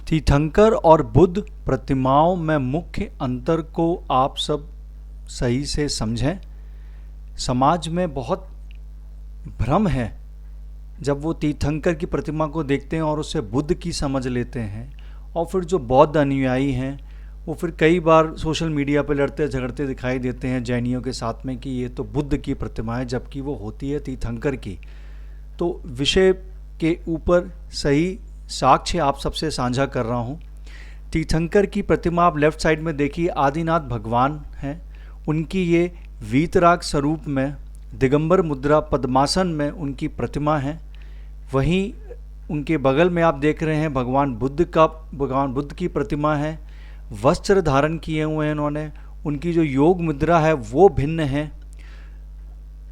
तीर्थंकर और बुद्ध प्रतिमाओं में मुख्य अंतर को आप सब सही से समझें। समाज में बहुत भ्रम है जब वो तीर्थंकर की प्रतिमा को देखते हैं और उसे बुद्ध की समझ लेते हैं, और फिर जो बौद्ध अनुयायी हैं वो फिर कई बार सोशल मीडिया पर लड़ते झगड़ते दिखाई देते हैं जैनियों के साथ में कि ये तो बुद्ध की प्रतिमा है, जबकि वो होती है तीर्थंकर की। तो विषय के ऊपर सही साक्ष्य आप सबसे साझा कर रहा हूँ। तीर्थंकर की प्रतिमा आप लेफ्ट साइड में देखिए, आदिनाथ भगवान हैं। उनकी ये वीतराग स्वरूप में दिगंबर मुद्रा पद्मासन में उनकी प्रतिमा है। वहीं उनके बगल में आप देख रहे हैं भगवान बुद्ध की प्रतिमा है। वस्त्र धारण किए हुए हैं इन्होंने। उनकी जो योग मुद्रा है वो भिन्न है,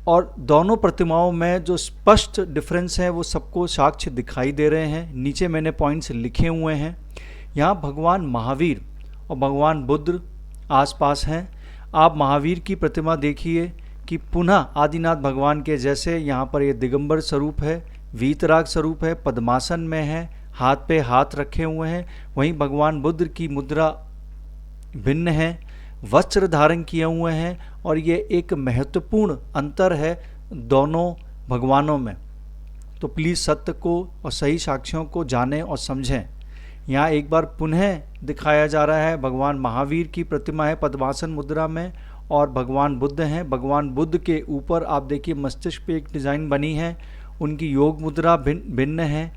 और दोनों प्रतिमाओं में जो स्पष्ट डिफरेंस है वो सबको साक्ष्य दिखाई दे रहे हैं। नीचे मैंने पॉइंट्स लिखे हुए हैं। यहाँ भगवान महावीर और भगवान बुद्ध आसपास हैं। आप महावीर की प्रतिमा देखिए कि पुनः आदिनाथ भगवान के जैसे यहाँ पर ये दिगंबर स्वरूप है, वीतराग स्वरूप है, पद्मासन में है, हाथ पे हाथ रखे हुए हैं। वहीं भगवान बुद्ध की मुद्रा भिन्न है, वस्त्र धारण किए हुए हैं, और ये एक महत्वपूर्ण अंतर है दोनों भगवानों में। तो प्लीज़ सत्य को और सही साक्ष्यों को जानें और समझें। यहाँ एक बार पुनः दिखाया जा रहा है, भगवान महावीर की प्रतिमा है पद्मासन मुद्रा में, और भगवान बुद्ध हैं। भगवान बुद्ध के ऊपर आप देखिए मस्तिष्क पे एक डिज़ाइन बनी है। उनकी योग मुद्रा भिन्न है।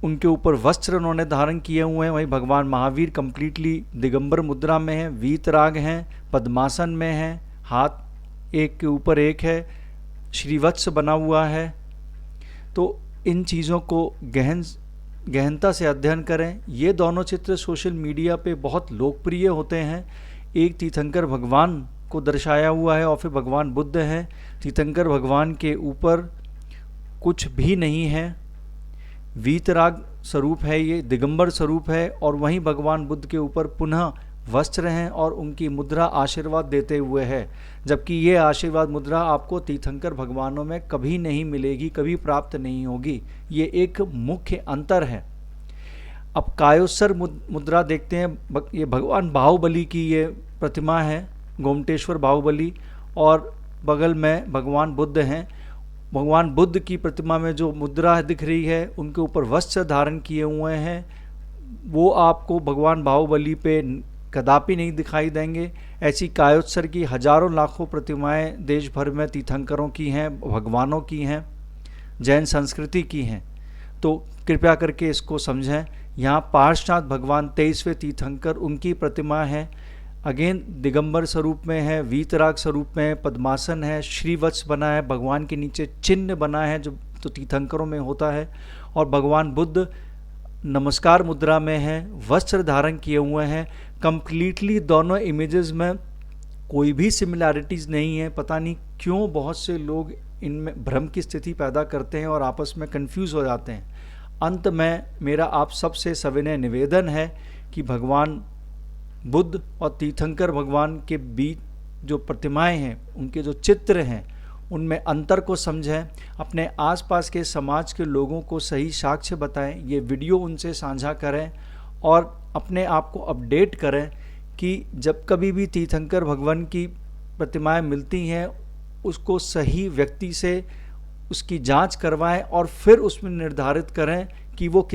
उनके ऊपर वस्त्र उन्होंने धारण किए हुए हैं। वहीं भगवान महावीर कंप्लीटली दिगंबर मुद्रा में हैं, वीतराग हैं, पद्मासन में हैं, हाथ एक के ऊपर एक है, श्रीवत्स बना हुआ है। तो इन चीज़ों को गहनता से अध्ययन करें। ये दोनों चित्र सोशल मीडिया पे बहुत लोकप्रिय होते हैं। एक तीर्थंकर भगवान को दर्शाया हुआ है और फिर भगवान बुद्ध हैं। तीर्थंकर भगवान के ऊपर कुछ भी नहीं है, वीतराग स्वरूप है, ये दिगंबर स्वरूप है, और वहीं भगवान बुद्ध के ऊपर पुनः वस्त्र हैं और उनकी मुद्रा आशीर्वाद देते हुए है। जबकि ये आशीर्वाद मुद्रा आपको तीर्थंकर भगवानों में कभी नहीं मिलेगी, कभी प्राप्त नहीं होगी। ये एक मुख्य अंतर है। अब कायोत्सर मुद्रा देखते हैं। ये भगवान बाहुबली की ये प्रतिमा है, गोमटेश्वर बाहुबली, और बगल में भगवान बुद्ध हैं। भगवान बुद्ध की प्रतिमा में जो मुद्रा दिख रही है, उनके ऊपर वस्त्र धारण किए हुए हैं, वो आपको भगवान बाहुबली पे कदापि नहीं दिखाई देंगे। ऐसी कायोत्सर की हजारों लाखों प्रतिमाएं देश भर में तीर्थंकरों की हैं, भगवानों की हैं, जैन संस्कृति की हैं। तो कृपया करके इसको समझें। यहाँ पार्श्वनाथ भगवान 23वें तीर्थंकर, उनकी प्रतिमा है। अगेन दिगंबर स्वरूप में है, वीतराग स्वरूप में, पद्मासन है, श्रीवत्स बना है, भगवान के नीचे चिन्ह बना है जो तो तीर्थंकरों में होता है। और भगवान बुद्ध नमस्कार मुद्रा में है, वस्त्र धारण किए हुए हैं। कंप्लीटली दोनों इमेजेस में कोई भी सिमिलैरिटीज़ नहीं है। पता नहीं क्यों बहुत से लोग इनमें भ्रम की स्थिति पैदा करते हैं और आपस में कंफ्यूज हो जाते हैं। अंत में मेरा आप सबसे सविनय निवेदन है कि भगवान बुद्ध और तीर्थंकर भगवान के बीच जो प्रतिमाएं हैं, उनके जो चित्र हैं, उनमें अंतर को समझें। अपने आसपास के समाज के लोगों को सही साक्ष्य बताएं, ये वीडियो उनसे साझा करें और अपने आप को अपडेट करें कि जब कभी भी तीर्थंकर भगवान की प्रतिमाएं मिलती हैं, उसको सही व्यक्ति से उसकी जांच करवाएं और फिर उसमें निर्धारित करें कि वो किस